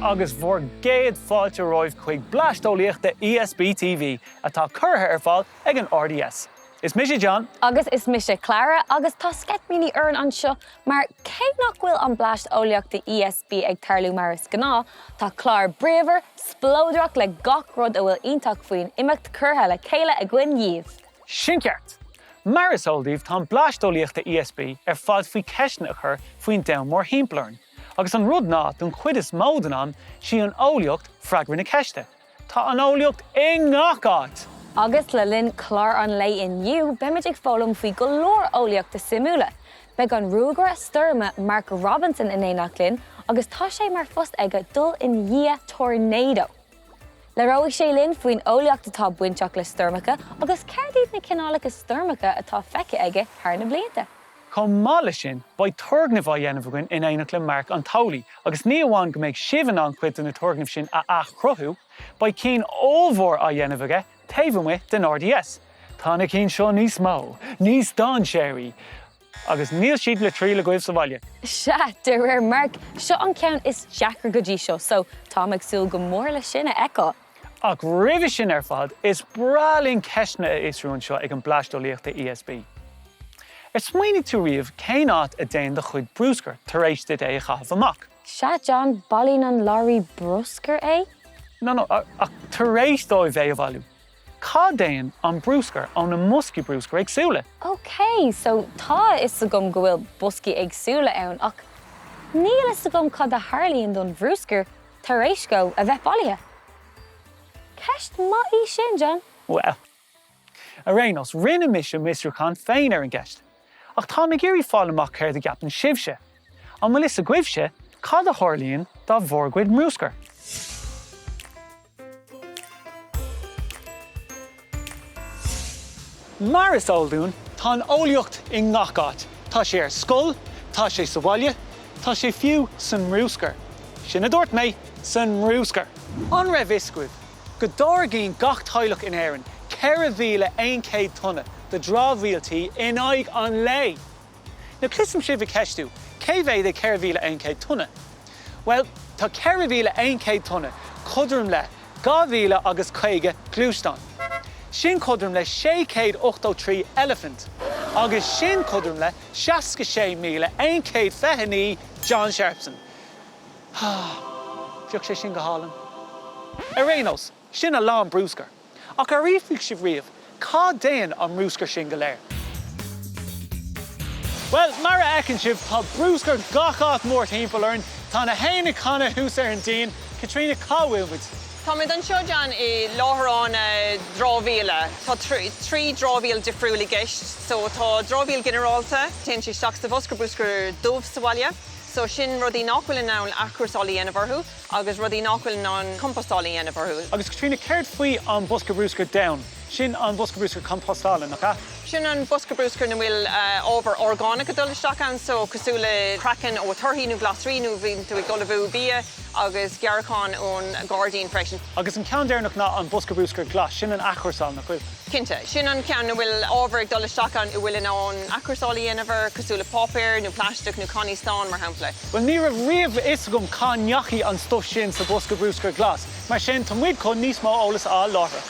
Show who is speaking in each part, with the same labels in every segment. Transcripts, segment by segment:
Speaker 1: agus bhór géad fáilte roimh chuig Bleaist Eolaíochta ESB TV atá curtha ar fáil ag an RDS. Is Misha John.
Speaker 2: Agus is Misha Clara, agus tá sceitmíní ar an anseo, mar cé nach bhfuil an Bleaist Eolaíochta ESB ag tarlú maris gná, tá chlár bréver, splódrach le gach rud a bhfuil iontach faoin imeacht curtha le chéile a gcuin díomh.
Speaker 1: Sin ceart. Maris oldíomh tá Bleaist Eolaíochta ESB ar fád faoi ceisna a chur faoin domhnmór himplairn. Agus an rud ná don chuid is módan an sí an eolaíocht freagrainn na ceiste. Tá an eolaíocht i ngach
Speaker 2: Agus le linn chlár an lei inniu, beimiid ag fólam faoi go leor eolaíochta simúla. Beag an rúgra Stoirmeacha Mark Robinson in éach linn, agus tá sé mar fust aige dul in dhia tornado. Le roigh sé linn faoin eolaíocht atá buinteach le Stoirmeacha, agus céirdíad na cineálacha Stoirmeacha atá feice aige thar na blianta.
Speaker 1: Chomh mála sin, ba dturgnaimh a dhéanamh againn in éach le Mark an tolaí, agus ní amháin go méid sibhan an cuid na dturgnaimh sin a Athruithe, ba cín ómhór a dhéanamh aige taobhann den RDS. Tá na cín seo níos mó, níos don séirí, agus níl siad le trí le goibh sa bhaile.
Speaker 2: Se, de réir Mark, seo an ceann is deachar go dtí seo, so tá agsúil go mór le sinna eá.
Speaker 1: Ach ribh sin ar fad is brálín ceisna a isrún seo ag an Bleaist Eolaíochta ESB. Ar smaoinigh tú riamh cé áit a déan de chuid brúscar tar éis de é a chahabh amach.
Speaker 2: Se, John, balín an láirí brúscar é?
Speaker 1: No, ach tar éis dóibh é a bhailú. Cá déan an brúscar an na musci brúscar agsúla.
Speaker 2: OK, so tá is a gom go bhfuil busci agsúla ann, ach níl is a gom cad a tharlaíonn don bhrúscar tar éis go a bheith bailithe. Ceist má í sin, John?
Speaker 1: Well, a rénos rinne mission misrúchan féin ar an gceist. Ach tá me géirí fáil amach céir de gapan sibse. An mo lis a gcuibhse, cad a tharlaíonn dá bhórgcuid brúscar. Maris oldún tá an eolaíocht i ngach áit. Tá sé ar scoil, tá sé sa bhaile, tá sé fiú san mrúscar. Sin a dúirt mé san mrúscar. An raibh iscuibh, go dtáirgíonn gach teaghlach in éireann, 4,100 tunna de dramhaíltaí in aghaidh an lei. Na clism sibh a ceistú, cé bhéad é 4,100 tunna? Well, tá 4,100 tunna cuidirm le 2,000 agus 50 clúisteán. Sin cuidirm le 683 elephant, agus sin cuidirm le 66,100 feithinaí John Sharpson. Bheadh sé sin go hálan. A rénos, sin a lán brúscar. Ach a riomh sibh riamh, cá déan an mrúscar sin go léir. Well, mar a ecinn sibh tá brúscar gach áit mór timpeall tá na héanna chana hús ar an daon, Katrina Cáhfuilmid.
Speaker 3: Tá mid an seo, John, i láthráin dramhaíola. Tá trí dramhaíl difriúla gceist, so tá dramhaíl generálta, téann si seach sa bhoscar brúscar dubh sa bhaile. So sin rudí nachhfuilin ná achrasálaí anamharthú, agus rudí nachhfuilin ná compostálaí anamharthú.
Speaker 1: Agus Katrina, céirt faoi an boscar brúscar down, sin an boscar brúscar compostála nach cha?
Speaker 3: Sin an boscar brúscar na bhfuil ábhar orgánica dul isteach an, so cosúla craccan ó turthaí nó glasrí nó bhíonn tú ag dul bhú bia agus gearcán ón Guardian freisin.
Speaker 1: Agus an ceann déarnach ná an boscar brúscar glas, sin an achrasáil nach chuil.
Speaker 3: Cinnte, sin an ceann na bhfuil ábhar ag dul isteach an bhfuil ón achrasálaí anamhar, cosúla páipéir nó pláisteach nó canístán mar hampla.
Speaker 1: Well, ní riamh is gom cá neachaí an stuff sin sa boscar brúscar glas, mar sin tá muid chun níos mó eolas á láthair.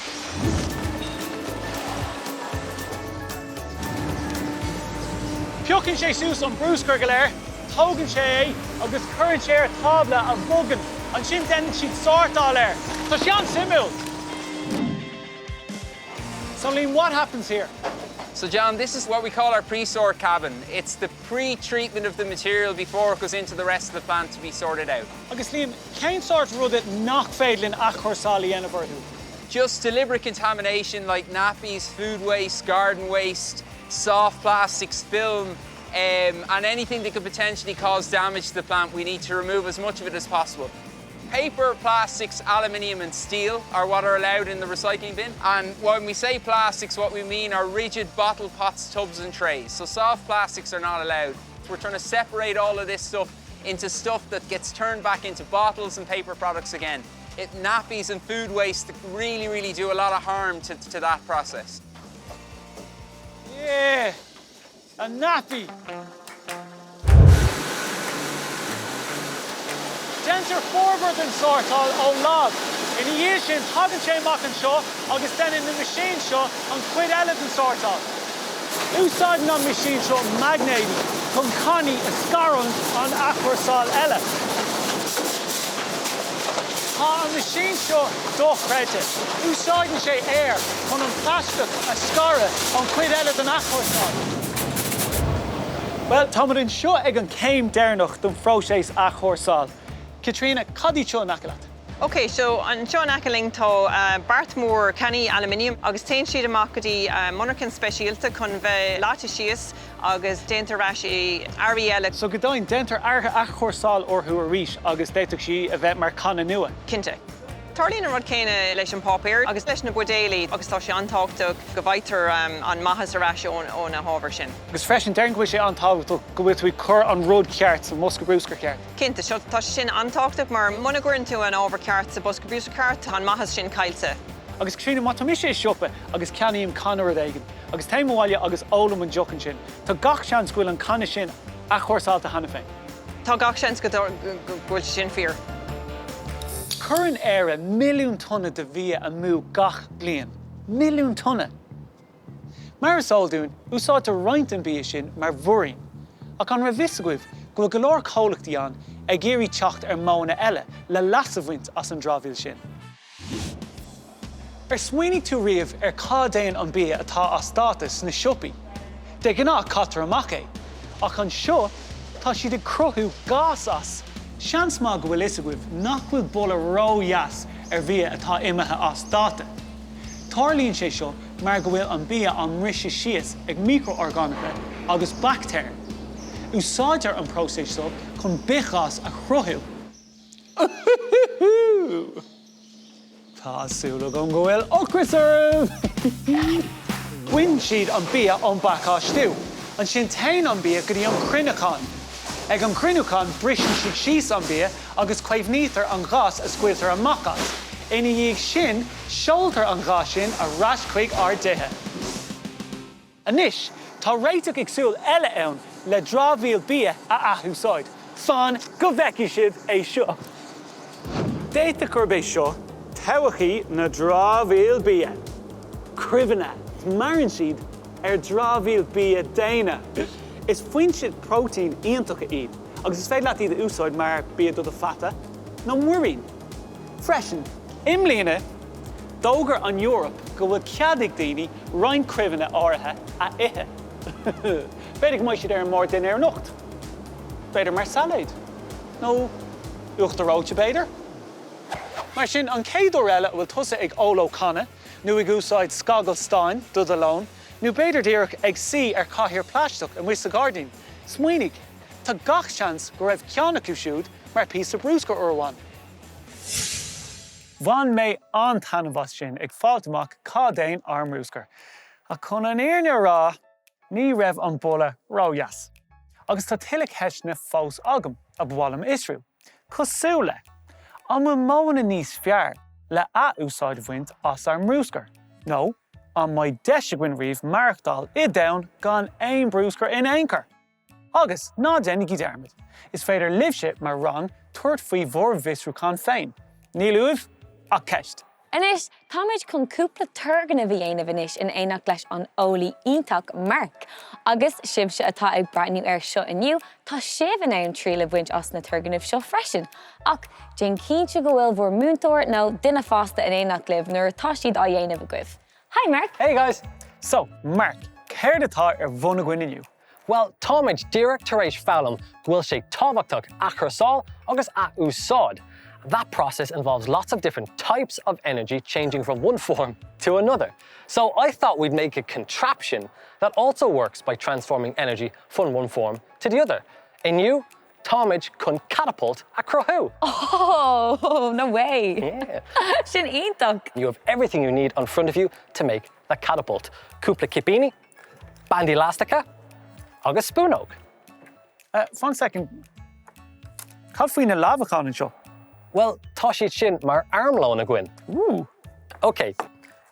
Speaker 1: Peochann sé sús an brúscar go léir, tógann sé é, agus chuireann sé ar tábla a bhogan, an sin déanann siad sáirtá léir. Tá sé an simúil. So, Liam, what happens here?
Speaker 4: So, John, this is what we call our pre-sort cabin. It's the pre-treatment of the material before it goes into the rest of the plant to be sorted out.
Speaker 1: Agus Liam, cén sort rud it nach féidlinn achrasálaí anamharthú?
Speaker 4: Just deliberate contamination like nappies, food waste, garden waste, soft plastics, film, and anything that could potentially cause damage to the plant. We need to remove as much of it as possible. Paper, plastics, aluminium and steel are what are allowed in the recycling bin. And when we say plastics, what we mean are rigid bottle, pots, tubs and trays. So soft plastics are not allowed. We're trying to separate all of this stuff into stuff that gets turned back into bottles and paper products again. Nappies and food waste really do a lot of harm to that process.
Speaker 1: Yeah, a nappy. dhéantar forward an sórtáil ó láb. Ina dhiaidh sin thagann sé amach an seo agus den in na machine seo an cuid eile an sórtáil. Úsáideann an machine seo magnéidí chun canaí a scarann an achrasáil eile. Tá an machine seo dóchreide. Úsáideann sé air chun an plastic a scara an cuid eile an achrasáil. Well, tá mar an seo ag an céim déarnach don phróiseas achrasáil. Katrina, cadí seo nacalat?
Speaker 3: Okay, so an John Ackling to Bartmore canny aluminium agus tain siad amach go dtí monarchan speisialta chun bheith láta síos agus dhéantar eile.
Speaker 1: So go dtáinn dhéantar artha achrasáil orthú a rís agus déiteach sí a bheith mar canna nua.
Speaker 3: Cinnte. Tarlíonn an rud céine leis an popéir agus leis na budéalaí agus tá sé antáchtach go bhaigtar an maithas arás ó na hábhar sin.
Speaker 1: Agus freisin dearn go bhfuil sé antáchtach go bhfuil tú chur an rud ceart sa Bosca Brúscar ceart.
Speaker 3: Cinnte, seo tá sin antáchtach mar muna gcuireann tú an ábhar ceart sa Bosca Brúscar ceart an maithas sin caiilte.
Speaker 1: Agus Katrina, má tá mis sé siopa agus ceanaíim canar aigen, agus taimháile agus ólam an jocan sin. Tá gach seans go bhfuil an canna sin achrasáilta hana féin.
Speaker 3: Tá gach seans go bhfuil sin fíor.
Speaker 1: Curran éire milliún tonna de bhí a mú gach blian. Milliún tonna. Mar is áildún, úsáidte roinnt an bia sin mar bhuaín. Ach an raibh go go leor chomhlachtaí an ag géirí teacht ar móna eile le lasabhaint as an dramhaíl sin. Smaoinigh tú riamh ar cá déan an bia atá as státas na siopaí. De gná catar amach é, ach an seo tá siad ag crothú gás as. Seans má go bhfuil isagh nach bhfuil bola róheas ar bia atá imethe as dáta. Tarlíonn sé seo mar go bhfuil an bia an mrise síos ag microorgánacha agus bactéir. Úsáidear an próiseas seo chun bichás a chruthú. Tásúla go bhfuil ochrasarm! Bhain siad an bia an bacáistú, an sin tain an bia go dtí an cruinneachán. Ag an cruinneachán brisin siad síos an bia agus cuimhnítar an ghlas a scuiltar amachas. Ina dhiaidh sin, seoltar an ghlas sin a ras chuig ár dithe. Anis, tá réiteach ag súil eile ann le dramhaíl bia a athúsáid. Fan go bheici siad é seo. Déiteach gur bé seo, tochaí na dramhaíl bia. Cruimhne, marann siad ar dramhaíl bia déine. Is faoin siad prótein iontacha iad, agus is féidir leat iad a úsáid mar bia do a fata, nó muirín. Freisin, imlíana, dógar an Eorop go bhfuil ceadig daoine roinn cruimhne áirithe a ithe. Féidir go mbeidh siad ar an mór duine ar nocht. Féidir mar salaid. nó uachtaróide béidir. Mar sin an céadúir eile bhfuil tusa ag óló canna, nó ag úsáid scagalstáin dud alón, nó béidir díreach ag si ar caithear pláisteach an mhuis a gádaín. Smaoinigh, tá gach seans go raibh ceanna acu siúd mar píos a brúscar uairháin. Bhain mé an tanmhas sin ag fáilt amach cá déan armrúscar. A chun an éarne rá, ní raibh an bola róheas. Agus tá tuilleadh heis na fós agam a bhhailm Israel. Cosúla, an mu móna níos fearr le a úsáid bhaint as armrúscar. No, an mai deiseghain riomh marachtáil I dteann gan éon brúscar in éoncur. Agus ná dénig I dermid, is féidir libhse mar rang tuairt faoi bhór visrúcán féin. Ní luamh ach ceist.
Speaker 2: Inis, táid chun cúpla tugaimid a dhéanamh inis in éach leis an Eolaíochtach Marc. Agus sibse atá ag breitniú ar seo inniu, tá sibh in ann tríle bhaint as na tugaimh seo freisin. Ach, déan cínte go bhfuil bhór múntóir nó duine fásta in éach libh nuair tá siad á dhéanamh a gcuibh. Hi, Marc.
Speaker 1: Hey guys. So, Marc, céir atá ar bhunna gcuin inniu?
Speaker 5: Well, táid díreach tar éis fhoghlaim go bhfuil sé tábhachtach a chreasáil agus a úsáid. That process involves lots of different types of energy changing from one form to another. So I thought we'd make a contraption that also works by transforming energy from one form to the other. In you, táid chun catapult a crothú.
Speaker 2: Oh, no way.
Speaker 5: Yeah.
Speaker 2: Sin iontach.
Speaker 5: You have everything you need in front of you to make the catapult. Cúpla cipíní, band elastica, agus spúnóg.
Speaker 1: One second. Cad faoin na labhraímid seo?
Speaker 5: Well, tá siad sin mar armlón a gcuin.
Speaker 1: Ooh.
Speaker 5: Okay,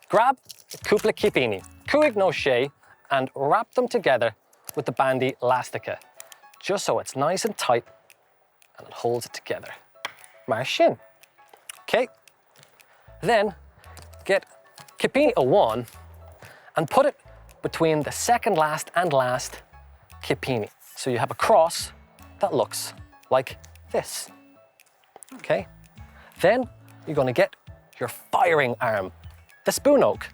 Speaker 5: grab cúpla cipíní, cúig nó sé, and wrap them together with the bandy elastica, just so it's nice and tight and it holds it together. mar sin. Okay. Then get cipíní one and put it between the second last and last cipíní. So you have a cross that looks like this. Okay. Then you're going to get your firing arm, the spoon oak.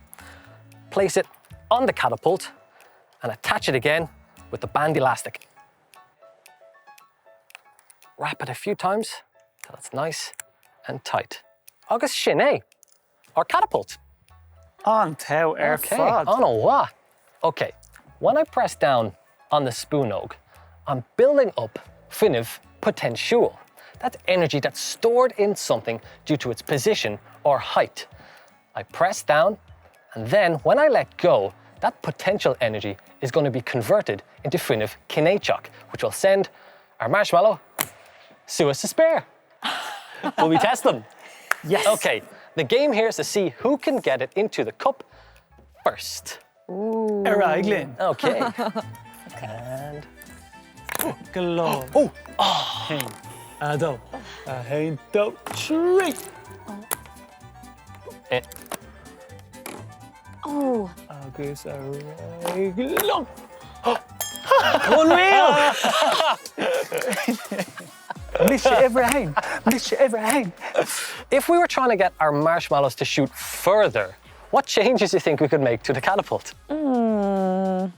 Speaker 5: Place it on the catapult and attach it again with the band elastic. Wrap it a few times till it's nice and tight. Agus sin our catapult.
Speaker 1: An tau fad.
Speaker 5: On a what? Okay, when I press down on the spoon oak, I'm building up fhuinneamh potential. That's energy that's stored in something due to its position or height. I press down, and then when I let go, that potential energy is going to be converted into fhuinneamh cinéiceach, which will send our marshmallow suas to spare. Will we test them?
Speaker 1: Yes.
Speaker 5: Okay, the game here is to see who can get it into the cup first.
Speaker 1: Eolaíochta.
Speaker 5: Okay. And
Speaker 1: Glór.
Speaker 5: oh,
Speaker 1: Hein. Adó. A hein do. Trí.
Speaker 5: eh,
Speaker 2: Oh,
Speaker 1: Agus Eolaíochta.
Speaker 5: unreal!
Speaker 1: Miss you ever hein. Miss you ever hein.
Speaker 5: If we were trying to get our marshmallows to shoot further, what changes do you think we could make to the catapult?
Speaker 2: Ní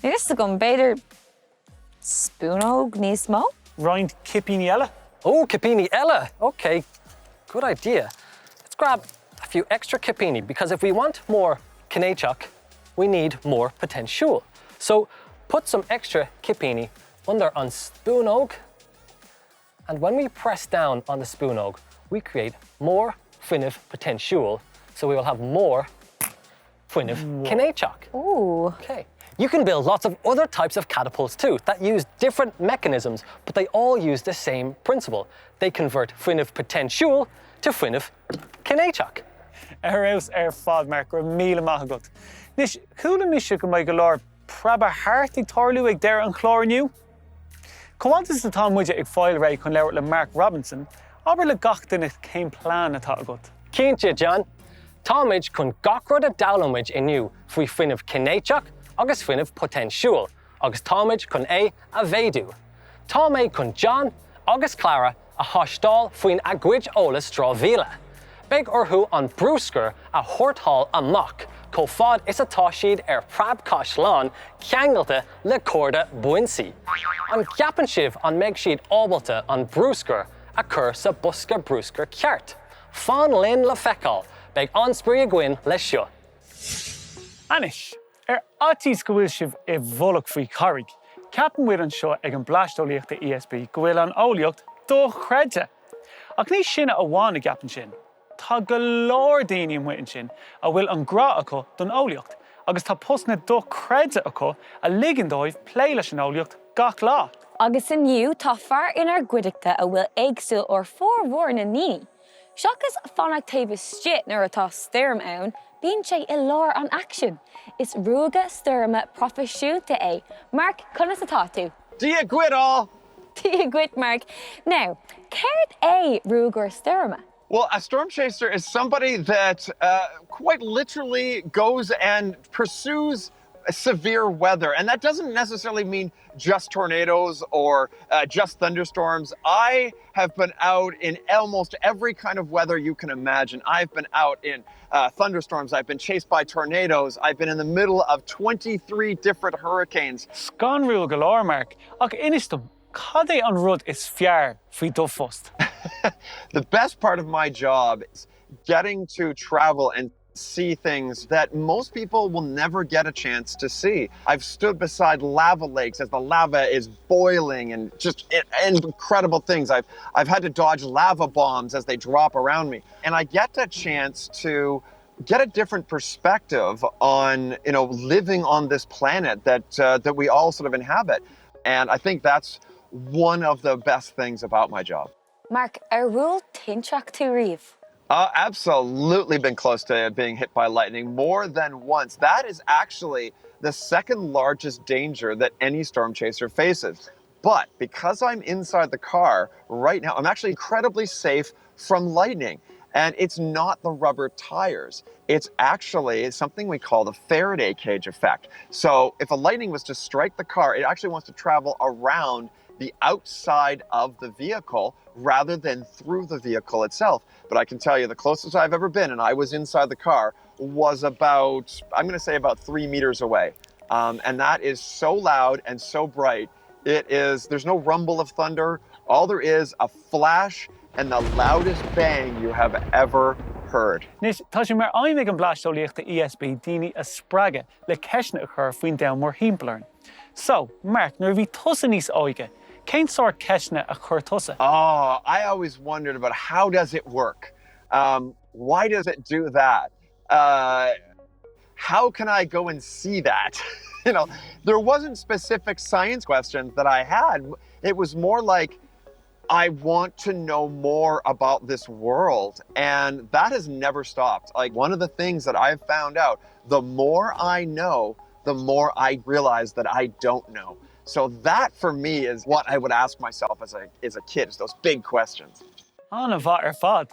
Speaker 2: is go beidir spúnóg níos mó?
Speaker 1: Roind cipíní eile.
Speaker 5: Oh, cipíní eile. Okay, good idea. Let's grab a few extra cipíní because if we want more cinéiceach, we need more potential. So put some extra cipíní under on spoon oak, and when we press down on the spoon oak, we create more fhuinneamh potential, so we will have more fhuinneamh cinéiceach.
Speaker 2: Ooh.
Speaker 5: Okay. You can build lots of other types of catapults too that use different mechanisms, but they all use the same principle. They convert fhuinneamh potential to fhuinneamh cinéiceach.
Speaker 1: Eros fad Mark gur míle maith agat. Nis cúla mis go mbeidh go leor praba hartig tarlú ag deir an chlár aniu. Comhaintas atá muide ag fáil ré chun leabhar le Mark Robinson, aber le gach duine céim plán atá agat.
Speaker 5: Cínte, John. Táimid chun gachrod a dalamid inniu faoi fhuinneamh cinéiceach agus fhuinneamh potential, agus táimid chun a bhéadú. Tá mé chun John agus Clara a thástáil faoin aghuid eolas dramhaíola. Beg orthú an brúscar a thuirteáil amach, có fad is atá siad prab caisleán ceangalta le corda buinsaí. An ceapan sibh an meid siad ábalta an brúscar a chur sa busca brúscar ceart. Fán linn le feiceáil, beg ansprí a gcuin le seo.
Speaker 1: Anis, átís go bhfuil sibh I bholach faoi carrig. Ceapan muid an seo ag an Bleaist ESB go bhfuil an eolaíocht do chreide. Ach ní sinna a bháin a gceapan sin. Tá go leor daoine an sin a bhfuil an grá acu don eolaíocht, agus tá postna do chreide acu a ligean dóibh plé leis an eolaíocht gach lá.
Speaker 2: Agus inniu tá fear inar gcuideachta a bhfuil éagsúil or fórmhór na ní. Seachas fannach taobh stiit nuair atá stoirm ann, bíonn sé I lár an action. Is ruga stoirme profisiúnta é. Mark, conas atá tú?
Speaker 6: Dia Gwydol!
Speaker 2: Dia Gwyd, Mark. Now, céirt é rugar stoirme?
Speaker 6: Well, a storm chaser is somebody that quite literally goes and pursues severe weather. And that doesn't necessarily mean just tornadoes or just thunderstorms. I have been out in almost every kind of weather you can imagine. I've been out in thunderstorms. I've been chased by tornadoes. I've been in the middle of 23 different hurricanes.
Speaker 1: Scanrúil go leor, Mark. Ach inistum, cad é an rud is fear faoi dubh
Speaker 6: The best part of my job is getting to travel and see things that most people will never get a chance to see. I've stood beside lava lakes as the lava is boiling and just incredible things. I've had to dodge lava bombs as they drop around me. And I get a chance to get a different perspective on, living on this planet that we all sort of inhabit. And I think that's one of the best things about my job.
Speaker 2: Mark, ar bhfuil tinseach tú riamh?
Speaker 6: Absolutely been close to being hit by lightning more than once. That is actually the second largest danger that any storm chaser faces. But because I'm inside the car right now, I'm actually incredibly safe from lightning. And it's not the rubber tires. It's actually something we call the Faraday cage effect. So if a lightning was to strike the car, it actually wants to travel around the outside of the vehicle rather than through the vehicle itself. But I can tell you the closest I've ever been, and I was inside the car, was about, I'm gonna say about 3 meters away. And that is so loud and so bright. There's no rumble of thunder. All there is a flash and the loudest bang you have ever heard.
Speaker 1: Nis, tá sé mar aimig an Bleaist Eolaíochta ESB daoine a spreagadh le ceisne a chur faoin domhan mhímpleoireann. So, Mark, nuair bhí tusa níos óige, cén sort ceisne a chur tusa?
Speaker 6: Oh, I always wondered about how does it work? Why does it do that? How can I go and see that? You know, there wasn't specific science questions that I had. It was more like, I want to know more about this world, and that has never stopped. Like, one of the things that I've found out, the more I know, the more I realize that I don't know. So that for me is what I would ask myself as a kid, is those big questions.
Speaker 1: Anna bhat fad.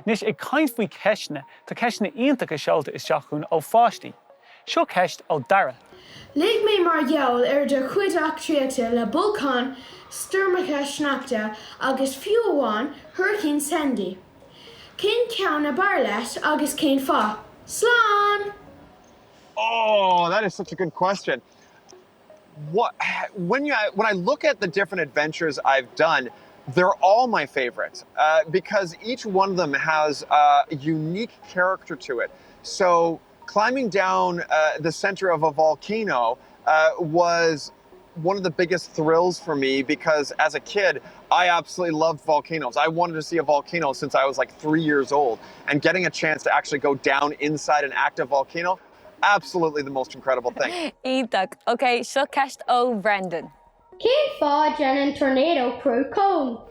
Speaker 1: Nis ag caint faoi ceisne, tá ceisne iontacha seolta is seachún ó fáistí. Seo ceist ó dara.
Speaker 7: Lig mé mar gheall de chuid Athruithe le bulcán Stoirmeacha sneachta agus fiú Hurricane Sandy. Cén ceann a bar leis agus cén fá? Slán!
Speaker 6: Oh, that is such a good question. When I look at the different adventures I've done, they're all my favorites because each one of them has a unique character to it. So climbing down the center of a volcano was one of the biggest thrills for me because as a kid, I absolutely loved volcanoes. I wanted to see a volcano since I was like 3 years old, and getting a chance to actually go down inside an active volcano, absolutely the most incredible thing.
Speaker 2: Ítach. Okay, seo ceist ó Brendan.
Speaker 7: Cén fá an tornado prú cone?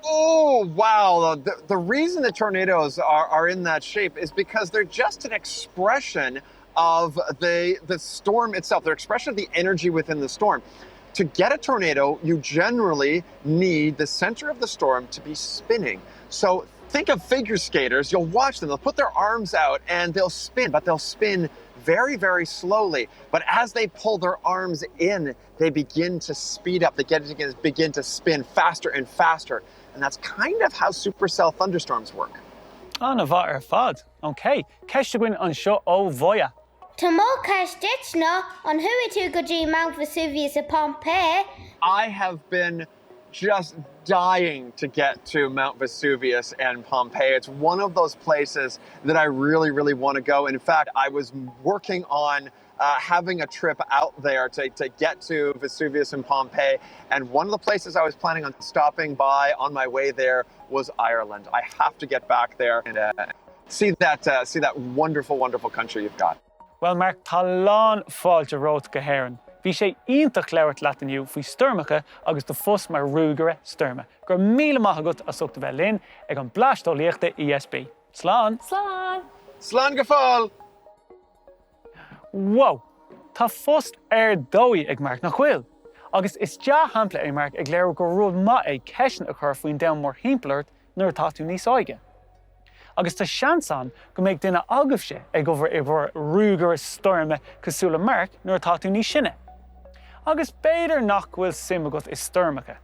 Speaker 6: Oh, wow. The reason the tornadoes are in that shape is because they're just an expression of the storm itself. They're an expression of the energy within the storm. To get a tornado, you generally need the center of the storm to be spinning. So think of figure skaters. You'll watch them. They'll put their arms out and they'll spin, but they'll spin very, very slowly. But as they pull their arms in, they begin to speed up. They begin to spin faster and faster. And that's kind of how supercell thunderstorms work.
Speaker 1: Anna bhat fad. Okay, ceist a gcuin an seo ó Bhoia.
Speaker 7: Tá mó ceist ditna an thuaidh tú go dtí Mount Vesuvius a Pompeii.
Speaker 6: I have been just dying to get to Mount Vesuvius and Pompeii. It's one of those places that I really, really want to go. And in fact, I was working on having a trip out there to get to Vesuvius and Pompeii. And one of the places I was planning on stopping by on my way there was Ireland. I have to get back there and see that wonderful, wonderful country you've got.
Speaker 1: Well, Mark, tá lán fáilte rót go héireann. Bhí sé iontach leabhart leat aniu faoi Stoirmeacha agus do fus mar rúgara Stoirme. Gur míle maith agat a suchta bheith linn ag an Bleaist Eolaíochta ESB. Slán!
Speaker 2: Slán!
Speaker 6: Slán go fáil!
Speaker 1: Wow! Tá fust dói ag Mark nach bhfuil. Agus is deá hampla é Mark ag léir go rud maith é ceisne a chur faoin domhan mhímpleoirt nuair atá tú níos óige. Agus tá seansan go méid duine agamhse ag over rúgara Stoirme cosúla Mark nuair atá tú níos sinne. Agus béidir nach bhfuil sim agat is Stoirmeacha.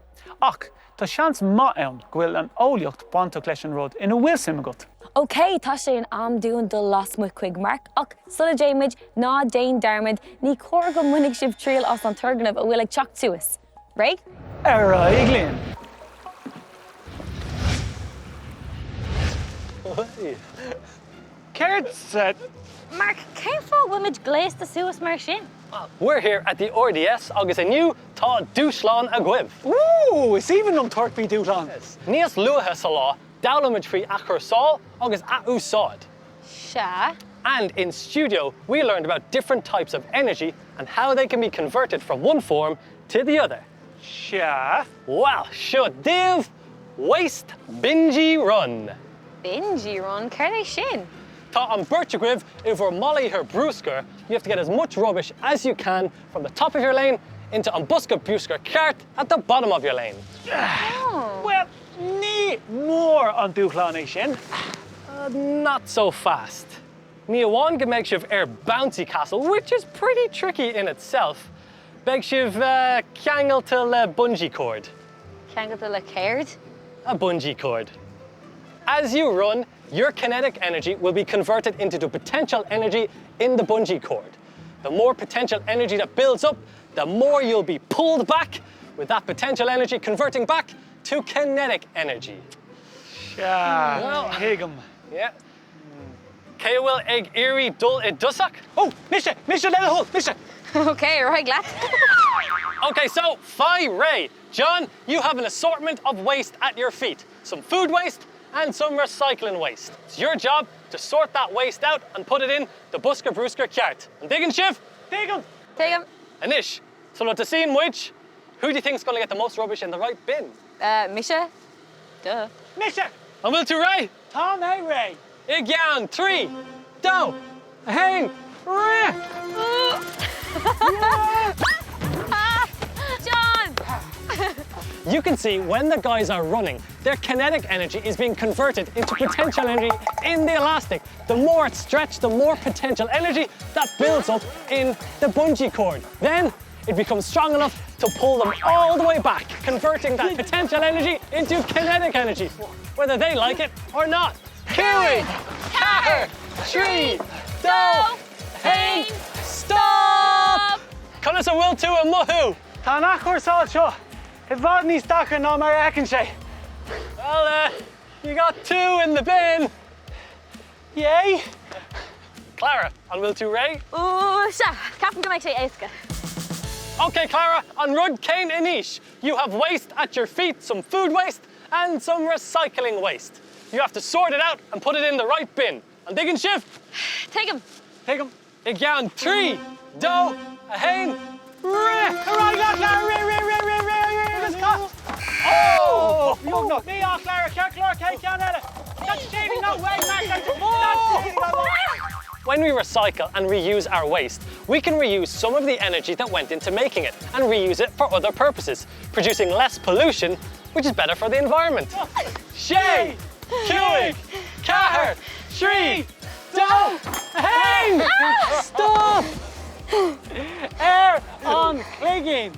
Speaker 1: Ach, tá seans maith ann go bhfuil an eolaíocht bainteach leis an rud ina bhfuil sim agat.
Speaker 2: Okay, tá sé an amdún do las mu chuig Mark, ach sulla déimiid ná Duine Gairmiúil ní cóir go muinnig sibh tríal as an dturgnaimh a bhfuil ag teacht suas. Right?
Speaker 1: Eolaíochta. Céirt said.
Speaker 2: Mark, cén fá bhfuil muid ghlas de suas mar sin?
Speaker 5: We're here at the RDS agus a new tá dúshlán a gcuimh.
Speaker 1: Ooh, it's even on Turkey Duine.
Speaker 5: Níos luatha sa lá, dabhraímid faoi achrasáil agus a úsáid.
Speaker 2: Sha.
Speaker 5: And in studio, we learned about different types of energy and how they can be converted from one form to the other.
Speaker 1: Sha.
Speaker 5: Well, sure div, waste, bingy run.
Speaker 2: Bingy run, ceir é sin?
Speaker 5: Tá an birchagriv over molly her brúscar, you have to get as much rubbish as you can from the top of your lane into an buosca brúsca ceart at the bottom of your lane.
Speaker 1: Well, ní mór an dúchláin é sin.
Speaker 5: Not so fast. Ní amháin go mbeidh sibh bouncy castle, which is pretty tricky in itself. Beidh sibh ceangailte le bungee cord.
Speaker 2: Ceangailte le céard?
Speaker 5: A bungee cord. As you run, your kinetic energy will be converted into the potential energy in the bungee cord. The more potential energy that builds up, the more you'll be pulled back, with that potential energy converting back to kinetic energy.
Speaker 1: Well, higgum.
Speaker 5: Yeah. Cé bhfuil ag iarraidh dul I dusach?
Speaker 1: Oh, Misha, let it hold, Misha.
Speaker 2: Okay, right, glad.
Speaker 5: Okay, so, Ray. John, you have an assortment of waste at your feet. Some food waste and some recycling waste. It's your job to sort that waste out and put it in the buosca brúsca ceart. And dig and shiv?
Speaker 1: Dig 'em.
Speaker 2: Take him.
Speaker 5: Anish, so to see in which, who do you think's going to get the most rubbish in the right bin?
Speaker 2: Misha? Duh.
Speaker 1: Misha.
Speaker 5: And will to Ray?
Speaker 1: Tom, hey, Ray.
Speaker 5: Igyan, 3, do, hang,
Speaker 2: John!
Speaker 5: You can see when the guys are running, their kinetic energy is being converted into potential energy in the elastic. The more it's stretched, the more potential energy that builds up in the bungee cord. Then it becomes strong enough to pull them all the way back, converting that potential energy into kinetic energy, whether they like it or not. Kiwi, Caher, Tree, Do, Hain, Stop! Connus a will to a muhu.
Speaker 1: Tá nach chuirsáil seo. I bhfad níos dacha ná mar eacain sé.
Speaker 5: Well, you got 2 in the bin.
Speaker 1: Yay.
Speaker 5: Clara, on will to Ray.
Speaker 2: Ooh, sha, Captain go make sé éasca.
Speaker 5: Okay, Clara, on Rud Kane Anish, you have waste at your feet, some food waste and some recycling waste. You have to sort it out and put it in the right bin. And dig and shift.
Speaker 2: Take him.
Speaker 1: Take 'em.
Speaker 5: Igyan, 3, do, a hain,
Speaker 1: Right, look, Clara, this cut. Oh! Look, no. Me off, Clara, Clara, take down Ella. That's cheating, no way, Max. That's cheating, no way.
Speaker 5: When we recycle and reuse our waste, we can reuse some of the energy that went into making it and reuse it for other purposes, producing less pollution, which is better for the environment.
Speaker 1: Shay,
Speaker 5: Cuig, Caher, Tree, Do, Hang! Stop!
Speaker 1: air on clinging.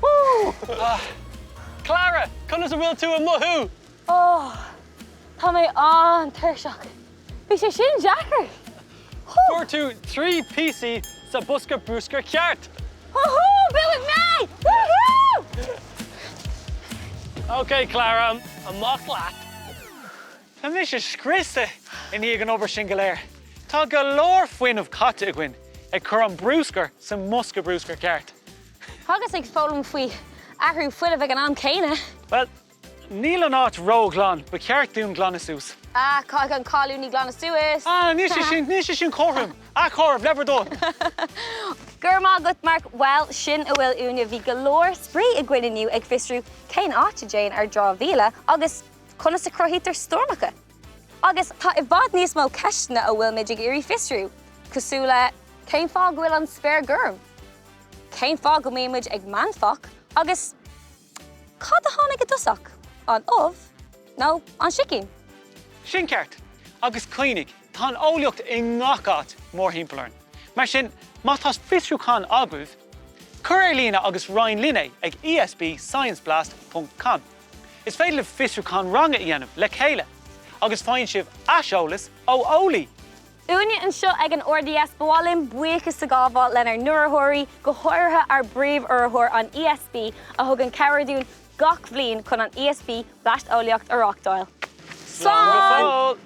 Speaker 5: Clara, cunnas a will to a muhu.
Speaker 2: Oh, tá mé an tuirseach. Bhí sé sin Jacker.
Speaker 5: 4 to 3 PC sa buosca brúsca ceart.
Speaker 2: Woohoo! Bill with me! Woohoo!
Speaker 5: Okay, Clara, a mock lat.
Speaker 1: Tá mis is scrista in ígan obair sin go léir. Tá go leor Fhuinneamh caite a gcuin ag chur an brúscar sa buosca brúsca ceart.
Speaker 2: Agus ag fólam faoi Athruithe ag an am céine.
Speaker 1: Well, níl an áit róghlan, ba ceart dún glanasús.
Speaker 2: Cá an cáú ní glána suas.
Speaker 1: Níos sin chorm. A chorb, lever dó.
Speaker 2: Gurmá gut Mark, well, sin a bhfuil úna bhí golóir sprí a gcuininiu ag fiosrú céin áte Jane ar dramhaíola agus chuna sa crothítar Stoirmeacha. Agus tá I bhfad níos mó ceistena a bhfuil méid ag iarraidh fiosrú, cosúla céim fág bhfuil an spéir gurm. Céim fág go mbeidh ag manfach agus cad a tháinig a dusach an nó an sicín.
Speaker 1: Sin ceart, agus cuinig, tá eolaíochta I ngachat mór himpelarn. Mar sin, má tá fiosrúchan agah, cur lena agus Ryan Linne ag ESB scienceblast.com. Is féidir le fiosrúchan ranga dhéanamh le chéile, agus fáin sibh aiseolalas ó eolaí.
Speaker 2: Úine an seo ag an RDS bháilm buíochas sa gábhá lenar nuairthirí go háirithe ar bríomh-uirthir an ESB a thug an ceardún gach bhliain chun an ESB Bleaist eolaíocht ar Rockdale.
Speaker 1: Slán go fóill!